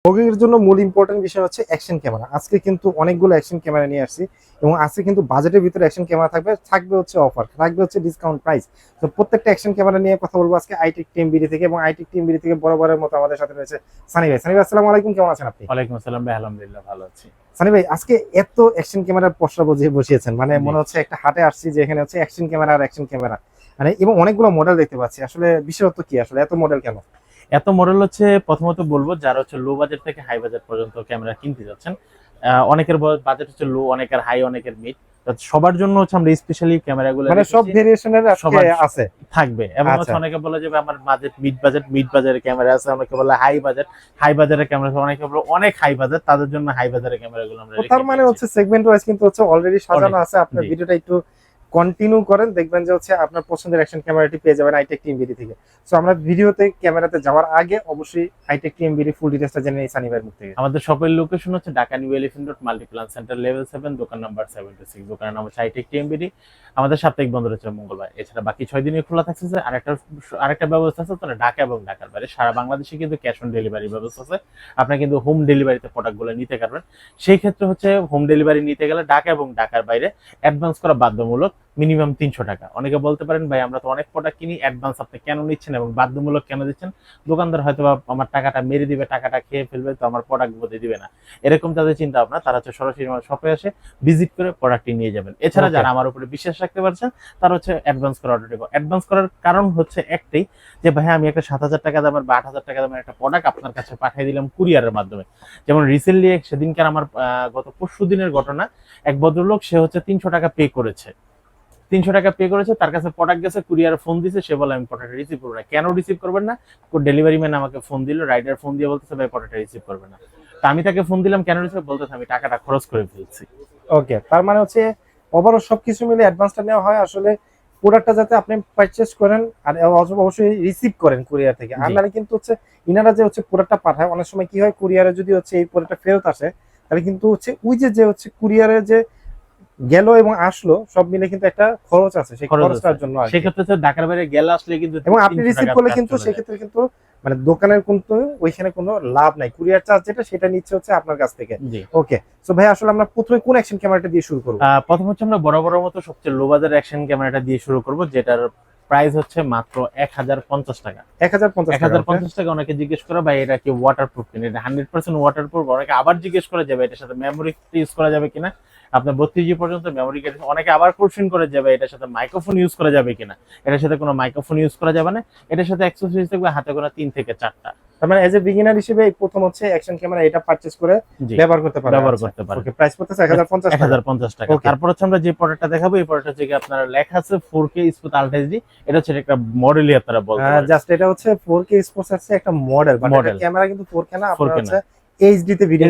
Blogging এর জন্য মূল ইম্পর্টেন্ট বিষয় হচ্ছে অ্যাকশন ক্যামেরা। আজকে কিন্তু অনেকগুলো অ্যাকশন ক্যামেরা নিয়ে আসছি এবং আজকে কিন্তু বাজেটের ভিতরে অ্যাকশন ক্যামেরা থাকবে হচ্ছে অফার, থাকবে হচ্ছে ডিসকাউন্ট প্রাইস। তো প্রত্যেকটা অ্যাকশন ক্যামেরা নিয়ে কথা বলবো আজকে আইটেক টিএমবিডি থেকে, এবং আইটেক টিএমবিডি থেকে বরাবরের মতো আমাদের সাথে রয়েছে সানি ভাই। সানি ভাই, আসসালামু আলাইকুম, কেমন আছেন আপনি? ওয়ালাইকুম আসসালাম ভাই, আলহামদুলিল্লাহ ভালো আছি। সানি ভাই, আজকে এত অ্যাকশন ক্যামেরার পসরা বসিয়েছেন, মানে মনে হচ্ছে একটা হাটে আসছি যে এখানে হচ্ছে অ্যাকশন ক্যামেরা আর অ্যাকশন ক্যামেরা, মানে এবং অনেকগুলো মডেল দেখতে পাচ্ছি। আসলে বিশেষত্ব কি, আসলে এত মডেল কেন? এত মডেল হচ্ছে, প্রথমত বলবো যারা হচ্ছে লো বাজেট থেকে হাই বাজেট পর্যন্ত ক্যামেরা কিনতে যাচ্ছেন, অনেকের বাজেট হচ্ছে লো, অনেকের হাই, অনেকের মিড। সবার জন্য হচ্ছে আমরা স্পেশালি ক্যামেরাগুলো মানে সব ভেরিয়েশনের সবার আছে থাকবে। এবং হচ্ছে অনেকে বলে যে আমার বাজেট মিড বাজারের ক্যামেরা আছে, অনেকে বলে হাই বাজারের ক্যামেরা আছে, অনেকে বলে অনেক হাই বাজেট, তাদের জন্য হাই বাজারের ক্যামেরাগুলো আমরা তার মানে হচ্ছে সেগমেন্ট ওয়াইজ কিন্তু হচ্ছে অলরেডি সাজানো আছে। আপনার ভিডিওটা একটু কন্টিনিউ করেন, দেখবেন যে হচ্ছে আপনার পছন্দের অ্যাকশন ক্যামেরাটি পেয়ে যাবেন আইটেক টিএমবিডি থেকে। সো আমরা ভিডিওতে ক্যামেরাতে যাওয়ার আগে অবশ্যই আইটেক টিএমবিডি ফুল ডিটেইলসটা জেনে নিই সানি ভাইয়ের মুখ থেকে। আমাদের শপের লোকেশন হচ্ছে Dhaka new elephant road, Multiplan centre, level 7, দোকান নাম্বার 76। দোকানের নাম হচ্ছে আইটেক টিএমবিডি। আমাদের সাপ্তাহিক বন্ধ রয়েছে মঙ্গলবার, এছাড়া বাকি 6 দিনই খোলা থাকছে। আরেকটা ব্যবস্থা আছে, তাহলে ঢাকা এবং ঢাকার বাইরে সারা বাংলাদেশে কিন্তু ক্যাশ অন ডেলিভারি ব্যবস্থা আছে। আপনি কিন্তু হোম ডেলিভারিতে প্রোডাক্টগুলো নিতে পারবেন। সেই ক্ষেত্রে হচ্ছে হোম ডেলিভারি নিতে গেলে ঢাকা এবং ঢাকার বাইরে অ্যাডভান্স করা বাধ্যতামূলক, মিনিমাম 300 টাকা। অনেকে বলতে পারেন ভাই আমরা তো অনেক প্রোডাক্ট কিনি, অ্যাডভান্স আপনি কেন নিচ্ছেন এবং বাধ্যতামূলক কেন দিচ্ছেন? দোকানদার হয়তো আমার টাকাটা মেরে দিবে, টাকাটা খেয়ে ফেলবে, তো আমার প্রোডাক্ট বোধে দিবে না, এরকম তাদের চিন্তা ভাবনা। তারা হচ্ছে সরাসরি আমার শপে আসে ভিজিট করে প্রোডাক্টটি নিয়ে যাবেন। এছাড়া যারা আমার উপরে বিশ্বাস রাখতে পারছেন তারা হচ্ছে অ্যাডভান্স করে অর্ডার দিব। অ্যাডভান্স করার কারণ হচ্ছে একটাই, যে ভাই আমি একটা 7,000 টাকা দামের বা 8,000 টাকা দামের একটা প্রোডাক্ট আপনার কাছে পাঠিয়ে দিলাম কুরিয়ারের মাধ্যমে। যেমন রিসেন্টলি সেদিনকার আমার গত পরশু দিনের ঘটনা, এক ভদ্রলোক সে হচ্ছে 300 টাকা পে করেছে। 300 টাকা পে করেছে, তার কাছে প্রোডাক্ট গেছে, কুরিয়ার ফোন দিছে, সে বলে আমি প্রোডাক্ট রিসিভ করবো না। কেন রিসিভ করবেন না? ডেলিভারি ম্যান আমাকে ফোন দিল, রাইডার ফোন দিয়ে বলতেছে ভাই প্রোডাক্ট রিসিভ করবে না। তো আমি তাকে ফোন দিলাম, কেন রিসিভ, বলতেছে আমি টাকাটা খরচ করে ফেলছি। ওকে, তার মানে হচ্ছে ওভারঅল সবকিছু মিলে অ্যাডভান্সটা নেওয়া হয় আসলে প্রোডাক্টটা যাতে আপনি পারচেজ করেন আর অবশ্যই রিসিভ করেন কুরিয়ার থেকে। আর নাহলে কিন্তু হচ্ছে ইনারা যে হচ্ছে প্রোডাক্টটা পাঠায়, অনেক সময় কি হয় কুরিয়ারে যদি হচ্ছে এই প্রোডাক্টটা ফেরত আসে, তাহলে কিন্তু হচ্ছে ওই যে হচ্ছে কুরিয়ারে যে গেল এবং আসলো সব মিলে কিন্তু একটা খরচ আছে, সেই খরচটার জন্য আর সেক্ষেত্রে তো ঢাকার বাইরে গেলে আসলে কিন্তু, এবং আপনি রিসিভ করলে কিন্তু সেক্ষেত্রে কিন্তু মানে দোকানের কিন্তু ওইখানে কোনো লাভ নাই, কুরিয়ার চার্জ যেটা সেটা নিচ্ছে হচ্ছে আপনার কাছ থেকে। ওকে, সো ভাই আসলে আমরা প্রথমে কোন অ্যাকশন ক্যামেরাটা দিয়ে শুরু করব? প্রথম হচ্ছে আমরা বড় মতো সবচেয়ে লো বাজার অ্যাকশন ক্যামেরাটা দিয়ে শুরু করব, যেটার প্রাইস হচ্ছে মাত্র 1050 টাকা। 1050 টাকা। অনেকে জিজ্ঞেস করে ভাই এটা কি ওয়াটারপ্রুফ কিনা? এটা 100% ওয়াটারপ্রুফ। অনেকে আবার জিজ্ঞেস করে যাবে এটার সাথে মেমোরি ইউজ করা যাবে কিনা, আপনার 32 পর্যন্ত মেমোরি কার্ড। অনেকে আবার কোশ্চেন করে যাবে এটার সাথে মাইক্রোফোন ইউজ করা যাবে কিনা। এটার সাথে কোনো মাইক্রোফোন ইউজ করা যাবে না। এটার সাথে অ্যাক্সেসরিজ থাকবে হাতে গোনা 3 থেকে 4টা। তার মানে এজ এ বিগিনার হিসেবে এই প্রথম হচ্ছে অ্যাকশন ক্যামেরা এটা পারচেজ করে ব্যবহার করতে পারবে। ওকে, প্রাইস পড়তেছে 1050 টাকা। তারপর হচ্ছে আমরা যে প্রোডাক্টটা দেখাবো, এই প্রোডাক্টটা হচ্ছে আপনার লেখা আছে 4K স্পোর্টস আলট্রা এইচডি। এটা হচ্ছে একটা মডেলই আপনারা বলতে পারেন। জাস্ট এটা হচ্ছে 4K স্পোর্টস আছে একটা মডেল, বাট এটা ক্যামেরা কিন্তু 4K না, আপনারা হচ্ছে এইচডি তে ভিডিও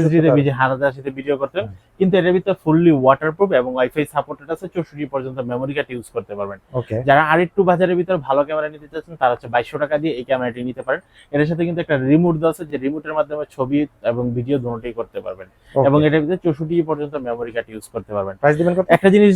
ভিডিও করতে। কিন্তু এর ভিতরে ফুললি ওয়াটারপ্রুফ এবং ওয়াইফাই সাপোর্টেড আছে, 64 পর্যন্ত মেমোরি কার্ড ইউজ করতে পারবেন। যারা আরেকটু বাজারের ভিতরে ভালো ক্যামেরা নিতে চাচ্ছেন তারা হচ্ছে 2200 টাকা দিয়ে এই ক্যামেরাটি নিতে পারেন। এর সাথে কিন্তু একটা রিমোট দেওয়া আছে, যে রিমোটের মাধ্যমে ছবি এবং ভিডিও দুটোই করতে পারবেন। এবং এটার ভিতরে 64 পর্যন্ত মেমোরি কার্ড ইউজ করতে পারবেন। প্রাইস দিবেন কত? একটা জিনিস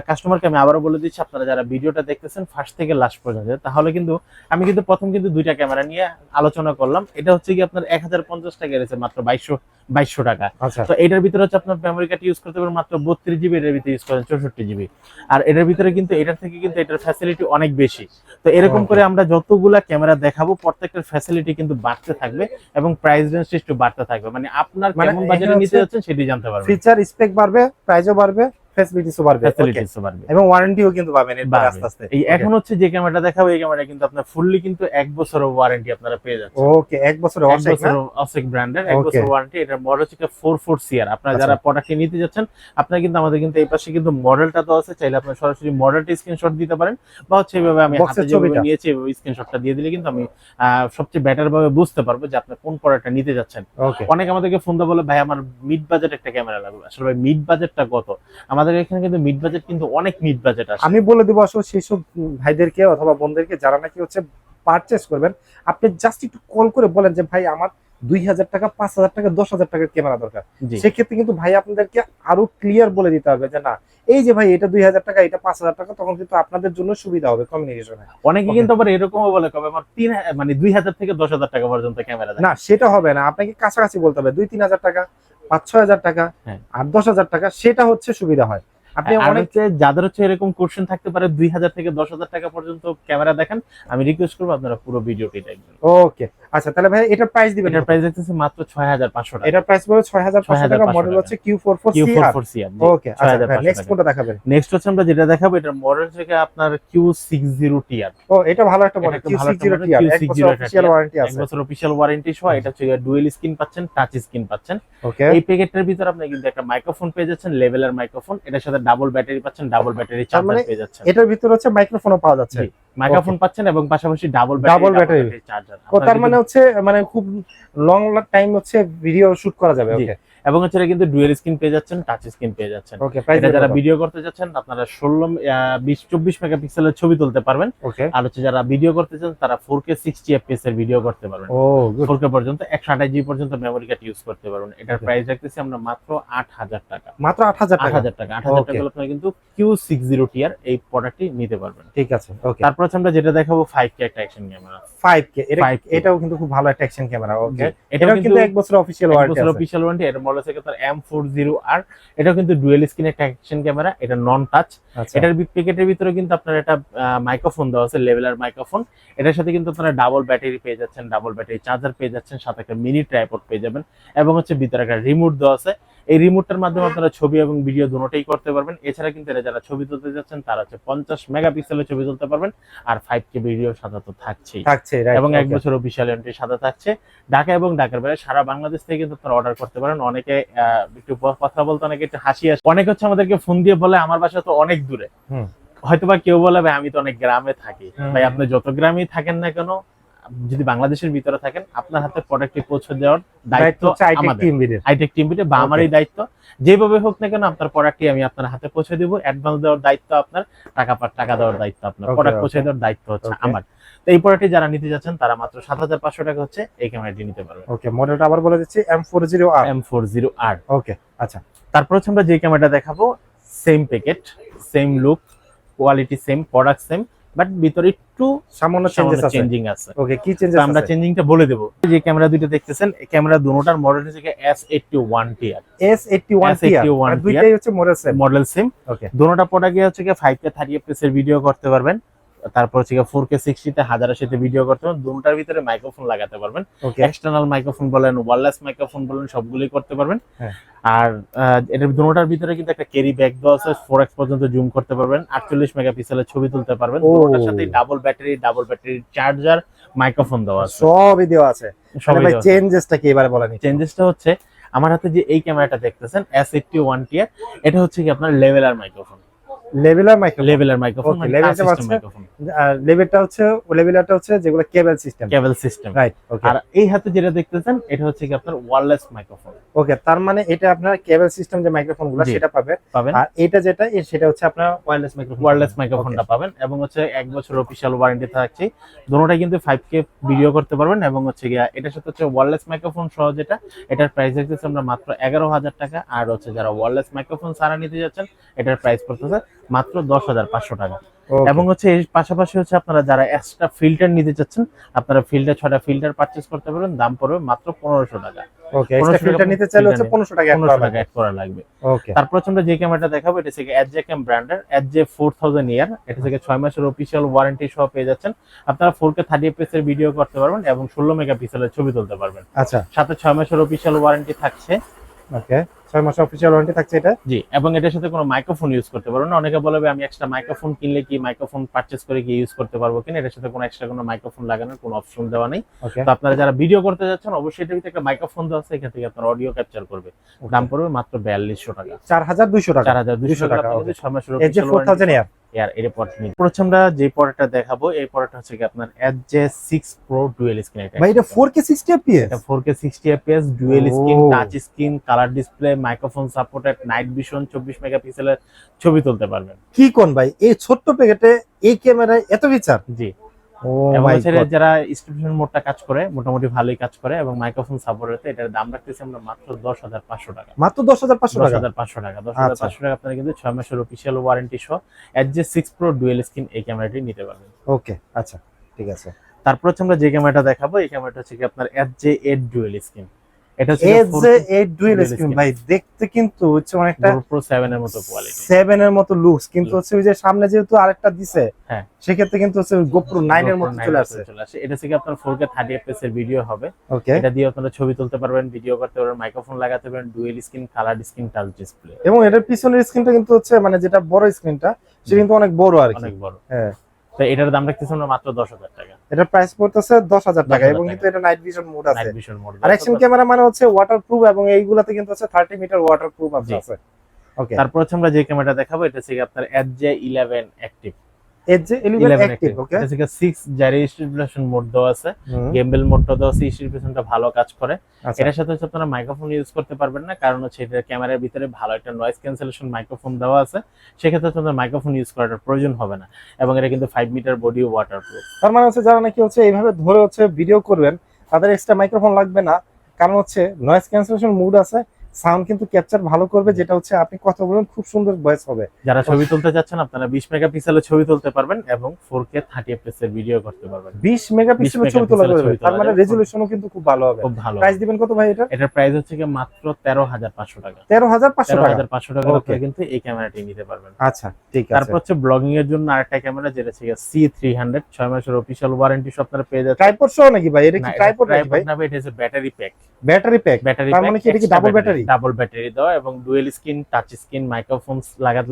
কাস্টমারকে আমি আবারও বলে দিচ্ছি, আপনারা যারা ভিডিওটা দেখতেছেন ফার্স্ট থেকে লাস্ট পর্যন্ত, তাহলে কিন্তু আমি কিন্তু প্রথম কিন্তু দুইটা ক্যামেরা নিয়ে আলোচনা করলাম। এটা হচ্ছে কি আপনার 1050 টাকা এসেছে মাত্র 2200 টাকা। তো এটার ভিতরে হচ্ছে আপনার মেমোরি কার্ড ইউজ করতে পারবেন মাত্র 32 জিবি, এটার ভিতরে ইউজ করেন 64 জিবি। আর এটার ভিতরে কিন্তু এটার থেকে কিন্তু এটার ফ্যাসিলিটি অনেক বেশি। তো এরকম করে আমরা যতগুলা ক্যামেরা দেখাবো প্রত্যেকটার ফ্যাসিলিটি কিন্তু বাড়তে থাকবে এবং প্রাইস রেঞ্জ একটু বাড়তে থাকবে। মানে আপনার কেমন বাজেটে নিতে যাচ্ছেন সেটি জানতে পারবেন। ফিচার স্পেক বাড়বে, প্রাইসও বাড়বে, ফ্যাসিলিটিসও বাড়বে, এবং ওয়ারেন্টিও কিন্তু পাবেন এরপর আস্তে আস্তে। এই এখন হচ্ছে যে ক্যামেরাটা দেখাবো, এই ক্যামেরা কিন্তু আপনার ফুললি কিন্তু 1 বছরের ওয়ারেন্টি আপনারা পেয়ে যাচ্ছেন। ওকে, 1 বছরের অসেক ব্র্যান্ডের 1 বছর ওয়ারেন্টি। এটার মডেল হচ্ছে 44CR। আপনারা যারা প্রোডাক্ট নিতে যাচ্ছেন, আপনারা কিন্তু আমাদের কিন্তু এই পাশে কিন্তু মডেলটা তো আছে, চাইলে আপনি সরাসরি মডেলটা স্ক্রিনশট দিতে পারেন, বা হচ্ছে এইভাবে আমি হাতে যেভাবে নিয়েছি এইভাবে স্ক্রিনশটটা দিয়ে দিলে কিন্তু আমি সবচেয়ে বেটার ভাবে বুঝতে পারবো যে আপনি কোন প্রোডাক্টটা নিতে যাচ্ছেন। অনেক আমাদেরকে ফোন দিয়ে বলে ভাই আমার মিড বাজেট একটা ক্যামেরা লাগবে। আসলে ভাই মিড বাজেটটা কত? আমাদের এখানে কিন্তু মিড বাজেট কিন্তু অনেক মিড বাজেট আছে। আমি বলে দিব আসলে সেই সব ভাইদেরকে অথবা বোনদেরকে যারা নাকি হচ্ছে পারচেজ করবেন, আপনি জাস্ট একটু কল করে বলেন যে ভাই আমার 2000 টাকা, 5000 টাকা, 10,000 টাকার ক্যামেরা দরকার, জি সেক্ষেত্রে কিন্তু ভাই আপনাদেরকে আরো ক্লিয়ার বলে দিতে হবে যে না, এই যে ভাই এটা 2000 টাকা, এটা 5000 টাকা, তখন কিন্তু আপনাদের জন্য সুবিধা হবে কমিউনিকেশনে। অনেকে Okay. কিন্তু আবার এরকমও বলে কবে আমার মানে 2000 থেকে 10,000 টাকা পর্যন্ত ক্যামেরা দেয়। না, সেটা হবে না, আপনাকে কাছাকাছি বলতে হবে 2-3 হাজার টাকা, 5-6 হাজার টাকা, হ্যাঁ। আর 10,000 টাকা, সেটা হচ্ছে সুবিধা হয়। আপনি আর অনেক হচ্ছে যাদের হচ্ছে এরকম কোশ্চেন থাকতে পারে 2000 থেকে 10,000 টাকা পর্যন্ত ক্যামেরা দেখেন, আমি রিকোয়েস্ট করবো আপনারা পুরো ভিডিওটি দেখবেন। ওকে, আচ্ছা তাহলে ভাই এটার প্রাইস দিবেন এটার কত? প্রাইস দেখতেছি মাত্র 6,500 টাকা। এটার প্রাইস পড়বে 6,500 টাকা, 6,500 মডেল টাকা। হচ্ছে Q44CR। Q44CR, জি, ওকে, আচ্ছা ভাই 6,500 নেক্সট টাকা। কোনটা দেখাবেন? নেক্সট হচ্ছে আমরা যেটা দেখাবো, এটার মডেল থেকে আপনার Q60TR। ও, এটা ভালো একটা মডেল, এটা একটা ভালো একটা Q60 model, TR, এক Q60 বছর অফিশিয়াল ওয়ারেন্টি এক আছে। বছর অফিশিয়াল ওয়ারেন্টি সহ। এটা হচ্ছে ডুয়েল স্ক্রিন পাচ্ছেন, টাচ স্ক্রিন পাচ্ছেন। ওকে, এই প্যাকেটের ভিতর আপনি কিন্তু একটা মাইক্রোফোন পেয়ে যাচ্ছেন, লেভেলের মাইক্রোফোন, এটার সাথে ডাবল ব্যাটারি পাচ্ছেন, ডাবল ব্যাটারি তার মানে চার্জার পেয়ে যাচ্ছেন। এটার ভিতরে হচ্ছে মাইক্রোফোনও পাওয়া যাচ্ছে। জি, মাইক্রোফোন পাচ্ছেন এবং পাশাপাশি double Double battery battery। Charger. ও, তার মানে হচ্ছে মানে খুব লং টাইম হচ্ছে ভিডিও শুট করা যাবে। জি। ওকে এবং হচ্ছে এটা কিন্তু ডুয়েল স্ক্রিন পেয়ে যাচ্ছেন, টাচ স্ক্রিন পেয়ে যাচ্ছেন। ওকে, প্রাইস এটা যারা ভিডিও করতে যাচ্ছেন আপনারা 24 মেগাপিক্সেলের ছবি তুলতে পারবেন। ওকে, আর হচ্ছে যারা ভিডিও করতে চান তারা 4K 60 FPS এর ভিডিও করতে পারবেন। ও গুড, 4K পর্যন্ত 128 জিবি পর্যন্ত মেমরি কার্ড ইউজ করতে পারবেন। এটার Okay. প্রাইস রাখতেছি আমরা মাত্র 8,000 টাকা। মাত্র 8,000 টাকা। 8,000 টাকা। 8,000 Okay. টাকা হলে আপনারা কিন্তু Q60TR এই প্রোডাক্টটি নিতে পারবেন। ঠিক আছে, ওকে। তারপর হচ্ছে আমরা যেটা দেখাবো 5K একটা অ্যাকশন ক্যামেরা। 5K, 5K এটাও কিন্তু খুব ভালো একটা অ্যাকশন ক্যামেরা। ওকে, এটাও এটাও কিন্তু এক বছর অফিশিয়াল ওয়ারেন্টি আছে। Official warranty. এর মডেল থেকে তার M40R। এটাও কিন্তু ডুয়েল স্ক্রিন একটা অ্যাকশন ক্যামেরা, এটা নন টাচ। আচ্ছা, এটার প্যাকেটের ভিতরে কিন্তু আপনার একটা মাইক্রোফোন দেওয়া আছে, লেভেলার মাইক্রোফোন। এটার সাথে কিন্তু আপনারা ডাবল ব্যাটারি পেয়ে যাচ্ছেন, ডাবল ব্যাটারি চার্জার পেয়ে যাচ্ছেন, সাথে একটা মিনি ট্রাইপড পেয়ে যাবেন, এবং হচ্ছে ভিতরে একটা রিমোট দেওয়া আছে। এই রিমোটটার মাধ্যমে আপনারা ছবি এবং ভিডিও দুটোই করতে পারবেন। এছাড়া কিন্তু এরা যারা ছবি তুলতে যাচ্ছেন তারা হচ্ছে 50 মেগাপিক্সেলের ছবি তুলতে পারবেন, আর 5K ভিডিও সাথে তো থাকছেই, থাকছে right, এবং এক okay. বছর অফিসিয়াল ওয়ারেন্টি সাথে থাকছে। ঢাকা এবং ঢাকার বাইরে সারা বাংলাদেশ থেকে কিন্তু আপনারা অর্ডার করতে পারেন। অনেকে একটু কথা বলতে অনেকে একটু হাসি আসে, অনেকে হচ্ছে আমাদেরকে ফোন দিয়ে বলে আমার বাসা তো অনেক দূরে। হুম। হয়তোবা কেউ বলে ভাই আমি তো অনেক গ্রামে থাকি। হুম। ভাই আপনি যত গ্রামেই থাকেন না কেন, যদি বাংলাদেশের ভিতরে থাকেন, আপনার হাতে প্রোডাক্টটি পৌঁছে দেওয়ার দায়িত্ব হচ্ছে আইটেক আমাদের, টিম লিডার। হাইটেক টিম বিটে বা Okay. আমারই দায়িত্ব। যেভাবে হোক না কেন আপনার প্রোডাক্টটি আমি আপনার হাতে পৌঁছে দিব। অ্যাডভান্স দেওয়ার দায়িত্ব আপনার, টাকা দেওয়ার দায়িত্ব আপনার, Okay, প্রোডাক্ট okay. পৌঁছে দেওয়ার দায়িত্ব হচ্ছে Okay. আমার। তো এই প্রোডাক্টটি যারা নিতে যাচ্ছেন তারা মাত্র 7,500 টাকা হচ্ছে এই ক্যামেরাটি নিতে পারবেন। ওকে, মডেলটা আবার বলে দিচ্ছি, M40R। M40R। ওকে, আচ্ছা, তারপর হচ্ছে আমরা যে ক্যামেরাটা দেখাবো, same packet, same look, quality same, product same, but ভিতরে একটু সামান্য চেঞ্জেস আছে। চেঞ্জিং আছে। ওকে, কি তো চেঞ্জেস আমরা আছে? চেঞ্জিংটা বলে দেবো। যে ক্যামেরা দুটো দেখতেছেন, এই ক্যামেরা দুটোটার মডেল হচ্ছে S81TR। S81 TR, S81 দুইটাই হচ্ছে model same. Model same. Okay, দুটোটা প্রোডাক্টে হচ্ছে 5K 30 FPS এর ভিডিও করতে পারবেন। তারপর হচ্ছে 4K 60 তে 1080 ভিডিও করতে পারবেন। দুটোটার ভিতরে মাইক্রোফোন লাগাতে পারবেন, ওকে, এক্সটার্নাল মাইক্রোফোন বলেন, ওয়্যারলেস মাইক্রোফোন বলেন, সবগুলোই করতে পারবেন। হ্যাঁ। আর এটার দুটোটার ভিতরে কিন্তু একটা ক্যারি ব্যাগ দেওয়া আছে, 4x পর্যন্ত জুম করতে পারবেন, 48 মেগাপিক্সেলের ছবি তুলতে পারবেন। ও। দুটোটার সাথে ডাবল ব্যাটারি চার্জার, মাইক্রোফোন দেওয়া আছে, সবই দেওয়া আছে। সবই ভাই দেওয়া আছে। চেঞ্জেসটা কি এবারে বলেন? চেঞ্জেসটা হচ্ছে আমার হাতে যে এই ক্যামেরাটা দেখতেছেন S81TR, এটা হচ্ছে কি আপনার leveller microphone, leveller microphone. Leveller microphone, Okay, মানে level টাচ টা সিস্টেম হচ্ছে- মাইক্রোফোন, লেভেলারটা হচ্ছে যেগুলো কেবল সিস্টেম। কেবল সিস্টেম। রাইট, ওকে। আর এই হাতে যেটা দেখতেছেন এটা হচ্ছে কি আপনার ওয়্যারলেস মাইক্রোফোন ওকে, তার মানে এটা আপনার কেবল সিস্টেম যে মাইক্রোফোনগুলো জি। সেটা পাবে, পাবেন, আর এটা যেটা সেটা হচ্ছে আপনার ওয়্যারলেস মাইক্রোফোন। ওয়্যারলেস মাইক্রোফোনটা পাবেন, এবং হচ্ছে এক বছর অফিসিয়াল ওয়ারেন্টি থাকছে। দুটোটাই কিন্তু 5K ভিডিও করতে পারবেন, এবং হচ্ছে গিয়া এটার সাথে হচ্ছে ওয়্যারলেস মাইক্রোফোন সহ যেটা, এটার প্রাইস দেখতেছি আমরা মাত্র 11,000 টাকা। আর হচ্ছে যারা ওয়্যারলেস মাইক্রোফোন ছাড়া নিতে যাচ্ছেন এটার প্রাইস পড়তেছে মাত্র 10,500 টাকা। এবং হচ্ছে এর পাশাপাশি হচ্ছে আপনারা যারা এক্সট্রা ফিল্টার নিতে চাচ্ছেন, আপনারা 6টা ফিল্টার পারচেজ করতে পারবেন, দাম পড়বে মাত্র 1500 টাকা। ওকে, এক্সট্রা 1500 ফিল্টার নিতে চাইলে হচ্ছে 1500 টাকা 1500 টাকা অ্যাড করা লাগবে। ওকে, তারপর হচ্ছে আমরা যে ক্যামেরাটা দেখাবো এটা হচ্ছে HJCam ব্র্যান্ডের HJ4000ER। এটা থেকে 6 মাসের অফিসিয়াল ওয়ারেন্টি সহ পেয়ে যাচ্ছেন। আপনারা 4K 30 FPS এর ভিডিও করতে পারবেন এবং 16 মেগাপিক্সেলের ছবি তুলতে পারবেন। আচ্ছা, সাথে 6 মাসের অফিসিয়াল ওয়ারেন্টি থাকছে। ওকে, 6 মাস অফিশিয়াল ওয়ারেন্টি থাকছে এটা। জি, এবং এটার সাথে কোনো মাইক্রোফোন ইউজ করতে পারবেন না। অনেকে বলবে আমি এক্সট্রা মাইক্রোফোন কিনলে কি মাইক্রোফোন পারচেজ করে কি ইউজ করতে পারবো কিনা, এটার সাথে কোনো এক্সট্রা কোনো মাইক্রোফোন লাগানোর কোনো অপশন দেওয়া নেই। ওকে, তো আপনারা যারা ভিডিও করতে যাচ্ছেন অবশ্যই এটার ভিতরে একটা মাইক্রোফোন দেওয়া আছে, এখান থেকে আপনার অডিও ক্যাপচার করবে। দাম পড়বে মাত্র 4200 টাকা, 4200 টাকা, 4200 টাকা। ওকে। 6 মাসের এই যে 4000 এর এর পরে আমরা যে পরেরটা দেখাবো, এই পরেরটা হচ্ছে কি আপনার HJ6 Pro ডুয়েল স্ক্রিন। ভাই এটা 4K 60 fps, এটা 4K 60 fps ডুয়েল ও। Screen, touch screen, colour display, microphone supported, night vision, 24 মেগাপিক্সেলের ছবি তুলতে পারবেন। কি কোন ভাই এই ছোট্ট প্যাকেটে এই ক্যামেরায় এত ফিচার? জি, ও এবং মাই হচ্ছে গড, যারা স্টেশন মোডটা কাজ করে মোটামুটি ভালোই কাজ করে এবং মাইক্রোফোন সাপোর্ট এটার দাম রাখতেছি আমরা মাত্র 10,500 টাকা। মাত্র 10,500 টাকা। 10,500 টাকা আচ্ছা 10,500 টাকা আপনারা কিন্তু 6 মাসের অফিসিয়াল ওয়ারেন্টি সহ HJ6 Pro ডুয়েল স্ক্রিন এই ক্যামেরাটি নিতে পারবেন। ওকে আচ্ছা ঠিক আছে। তারপর হচ্ছে আমরা যে ক্যামেরাটা দেখাবো এই ক্যামেরাটা হচ্ছে কি আপনার HJ8 ডুয়েল স্ক্রিন। এটা হচ্ছে এই ডুয়েল স্ক্রিন ভাই, দেখতে কিন্তু হচ্ছে অনেকটা Pro 7 এর মতো কোয়ালিটি, 7 এর মতো লুকস, কিন্তু হচ্ছে ওই যে সামনে যেহেতু আরেকটা দিছে, হ্যাঁ সেক্ষেত্রে কিন্তু হচ্ছে GoPro 9 এর মতো চলে আসছে। এটা থেকে আপনার 4K 30 fps এর ভিডিও হবে। ওকে, এটা দিয়ে আপনারা ছবি তুলতে পারবেন, ভিডিও করতে পারবেন, মাইক্রোফোন লাগাতে পারবেন, dual screen, colour screen, touch display. এবং এটার পিছনের স্ক্রিনটা কিন্তু হচ্ছে মানে যেটা বড় স্ক্রিনটা সে কিন্তু অনেক বড় আর কি, অনেক বড়। হ্যাঁ। তো এটার দাম রাখতেছি আমরা মাত্র 10,000 টাকা। এটার প্রাইস পড়তেছে 10,000 টাকা 10,000 এবং টাকা। কিন্তু এটা নাইট ভিশন মোড আছে। Night vision mode. আর অ্যাকশন ক্যামেরা মানে হচ্ছে ওয়াটারপ্রুফ এবং এইগুলাতে কিন্তু হচ্ছে 30 মিটার ওয়াটারপ্রুফ জি। আছে। ওকে, তারপর হচ্ছে আমরা যে ক্যামেরাটা দেখাবো এটা হচ্ছে আপনার HJ11 অ্যাক্টিভ। এর যে 11 অ্যাক্টিভ। ওকে, এটা থেকে 6 জাইরেশন মোড দেওয়া আছে, গেমবেল মোডটা দেওয়া আছে, স্টেশনটা ভালো কাজ করে। আচ্ছা এটার সাথে হচ্ছে আপনারা মাইক্রোফোন ইউজ করতে পারবেন না, কারণ হচ্ছে এটা ক্যামেরার ভিতরে ভালো একটা নয়েজ ক্যান্সেলেশন মাইক্রোফোন দেওয়া আছে, সেক্ষেত্রে আপনাদের মাইক্রোফোন ইউজ করার প্রয়োজন হবে না এবং এটা কিন্তু 5 মিটার বডি ওয়াটারপ্রুফ। তার মানে হচ্ছে যারা নাকি হচ্ছে এইভাবে ধরে হচ্ছে ভিডিও করবেন তাদের এক্সট্রা মাইক্রোফোন লাগবে না, কারণ হচ্ছে নয়েজ ক্যান্সেলেশন মোড আছে, সাউন্ড কিন্তু ক্যাপচার ভালো করবে, যেটা হচ্ছে আপনি কথা বলবেন খুব সুন্দর ভয়েস হবে। যারা ছবি তুলতে যাচ্ছেন আপনারা 20 মেগাপিক্সেলের ছবি তুলতে পারবেন এবং 4K 30 fps এর ভিডিও করতে পারবেন। 20 মেগাপিক্সেলের ছবি তোলা যাবে, তার মানে রেজোলিউশনও কিন্তু খুব ভালো হবে। খুব ভালো। প্রাইস দিবেন কত ভাই এটা? এটার প্রাইস হচ্ছে কি মাত্র 13,500 টাকা। 13,500 টাকা। 13,500 টাকা আপনি কিন্তু এই ক্যামেরাটি নিতে পারবেন। আচ্ছা ঠিক আছে। তারপর হচ্ছে ব্লগিং এর জন্য আরেকটা ক্যামেরা যেটা হচ্ছে C300, 6 মাসের অফিশিয়াল ওয়ারেন্টি সহ আপনারা পেয়ে যাচ্ছেন। ট্রাইপড সহ নাকি ভাই? এটা কি ট্রাইপড নাকি ভাই? না, এটা হচ্ছে ব্যাটারি প্যাক। ব্যাটারি প্যাক, তার মানে কি এটা কি ডাবল ব্যাটারি? ডাবল ব্যাটারি দেওয়া এবং dual screen, touch screen, microphone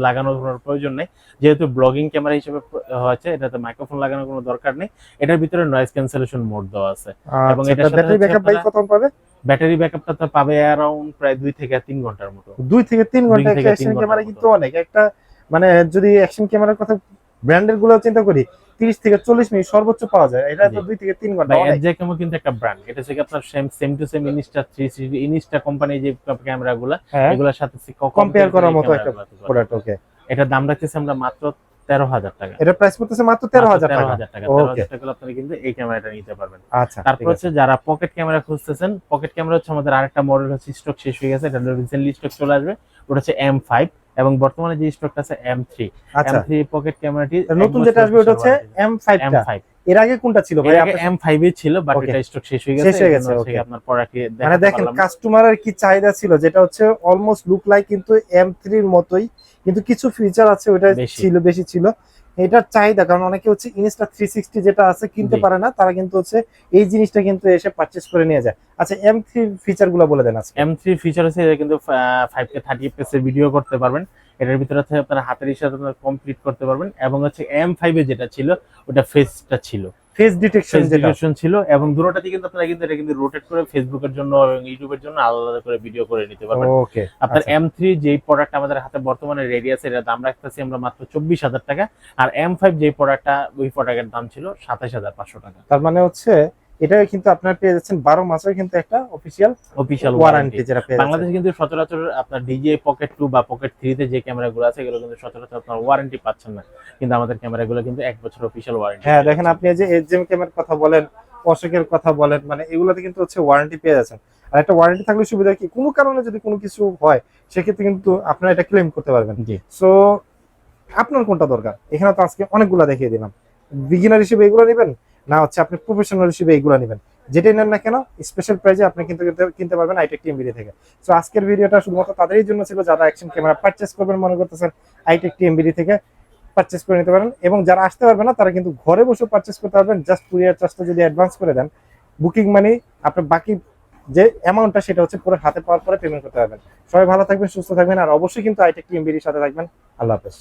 লাগানোর কোনো প্রয়োজন নেই, যেহেতু ব্লগিং ক্যামেরা হিসেবে হচ্ছে এটাতে মাইক্রোফোন লাগানোর কোনো দরকার নেই। এটার ভিতরে নয়েজ ক্যান্সেলেশন মোড দেওয়া আছে এবং এটার সাথে ব্যাটারি ব্যাকআপ ভাই কত পাবে? ব্যাটারি ব্যাকআপটা তো পাবে অ্যারাউন্ড প্রায় 2 থেকে 3 ঘন্টার মতো। 2 থেকে 3 ঘন্টা। 2 থেকে 3 অ্যাকশন ক্যামেরা ঘন্টার কিন্তু অনেক একটা, মানে যদি অ্যাকশন ক্যামেরার কথা ব্র্যান্ডের গুলো চিন্তা করি 30 থেকে 40 মিনিট সর্বোচ্চ পাওয়া যায়, এটা তো 2 থেকে 3 ঘন্টা অনেক। এজেকমো কিন্তু একটা ব্র্যান্ড, এটা থেকে আপনার same to same Insta360 Insta company যে ক্যামেরাগুলো এগুলোর সাথে কম্পেয়ার করার মতো একটা প্রোডাক্ট। ওকে, এটার দাম রাখতেছি আমরা মাত্র 13,000 টাকা। এটা প্রাইস করতেছে মাত্র 13,000 টাকা। 13,000 টাকা। 13,000 টাকা আপনারা কিন্তু এই ক্যামেরাটা নিতে পারবেন। আচ্ছা, তারপর হচ্ছে যারা পকেট ক্যামেরা খুঁজতেছেন, পকেট ক্যামেরা হচ্ছে আমাদের আরেকটা মডেল হচ্ছে স্টক শেষ হয়ে গেছে, এটা রিসেন্টলি স্টক চলে আসবে, ওটা হচ্ছে M5 এবং বর্তমানে যে স্টকটা আছে M3। আচ্ছা, M3 পকেট ক্যামেরাটি নতুন যেটা আসবে ওটা হচ্ছে M5 টা। M5। এর আগে কোনটা ছিল ভাই? আগে M5 এ ছিল, বাট এটা স্টক শেষ হয়ে গেছে। ওকে, আপনার প্রোডাক্টে মানে দেখেন কাস্টমারের কি চাহিদা ছিল, যেটা হচ্ছে অলমোস্ট লুক লাইক কিন্তু M3 এর মতোই, কিন্তু কিছু ফিচার আছে ওটা ছিল বেশি ছিল। এটার চাহিদা, কারণ অনেকে হচ্ছে Insta360 যেটা আছে কিনতে পারে না, তারা কিন্তু হচ্ছে এই জিনিসটা কিন্তু এসে পারচেজ করে নিয়ে যায়। আচ্ছা, M3 ফিচারগুলো বলে দেন আজকে। M3 ফিচার হচ্ছে এটা কিন্তু 5K 30 fps এর ভিডিও করতে পারবেন, এটার ভিতরে হচ্ছে আপনারা হাতের ইশারাতে আপনারা কমপ্লিট করতে পারবেন এবং হচ্ছে M5 এ যেটা ছিল ওটা ফেসটা ছিল, ফেস ডিটেকশন ছিল এবং দুটোটাতে কিন্তু আপনারা কিন্তু এটা কিন্তু রোটেট করে ফেসবুকের জন্য এবং ইউটিউবের জন্য আলাদা করে ভিডিও করে নিতে পারবেন। ওকে, আপনার M3 যেই প্রোডাক্ট আমাদের হাতে বর্তমানে রেডি আছে, এটার দাম রাখতেছি আমরা মাত্র 24,000 টাকা, আর M5 যেই প্রোডাক্টটা ওই প্রোডাক্টের দাম ছিল 27,500 টাকা। তার মানে হচ্ছে এটা কিন্তু আপনারা পেয়ে যাচ্ছেন 12 মাসের কিন্তু একটা অফিশিয়াল ওয়ারেন্টি, যেটা পেয়ে যাচ্ছেন। বাংলাদেশে কিন্তু সচরাচর আপনার DJI Pocket 2 বা Pocket 3 তে যে ক্যামেরাগুলো আছে এগুলো কিন্তু সচরাচর আপনার ওয়ারেন্টি পাচ্ছেন না, কিন্তু আমাদের ক্যামেরাগুলো কিন্তু 1 বছর অফিশিয়াল ওয়ারেন্টি। হ্যাঁ, দেখেন আপনি যে HM ক্যামেরার কথা বলেন, অশোকের কথা বলেন, মানে এগুলোতে কিন্তু হচ্ছে ওয়ারেন্টি পেয়ে যাচ্ছেন। আর একটা ওয়ারেন্টি থাকলে সুবিধা কি, কোনো কারণে যদি কোনো কিছু হয় সেক্ষেত্রে কিন্তু আপনারা এটা ক্লেম করতে পারবেন। সো আপনার কোনটা দরকার? এখানে তো আজকে অনেকগুলো দেখিয়ে দিলাম। বিগিনার হিসেবে এগুলো নেবেন না হচ্ছে আপনি প্রফেশনাল হিসেবে এগুলো নেবেন, যেটাই নেন না কেন স্পেশাল প্রাইজে আপনি কিন্তু কিনতে পারবেন আইটেক টিএমবিডি থেকে। সো আজকের ভিডিওটা শুধুমাত্র তাদেরই জন্য ছিল যারা অ্যাকশন ক্যামেরা পারচেজ করবেন মনে করতেছেন, আইটেক টিএমবিডি থেকে পারচেজ করে নিতে পারেন। এবং যারা আসতে পারবে না তারা কিন্তু ঘরে বসে পারচেজ করতে পারবেন, জাস্ট কুরিয়ার চার্জটা যদি অ্যাডভান্স করে দেন, বুকিং মানি আপনার বাকি যে অ্যামাউন্টটা সেটা হচ্ছে পুরো হাতে পাওয়ার পরে পেমেন্ট করতে পারবেন। সবাই ভালো থাকবেন, সুস্থ থাকবেন, আর অবশ্যই কিন্তু আইটেক টিএমবিডির সাথে থাকবেন। আল্লাহ হাফেজ।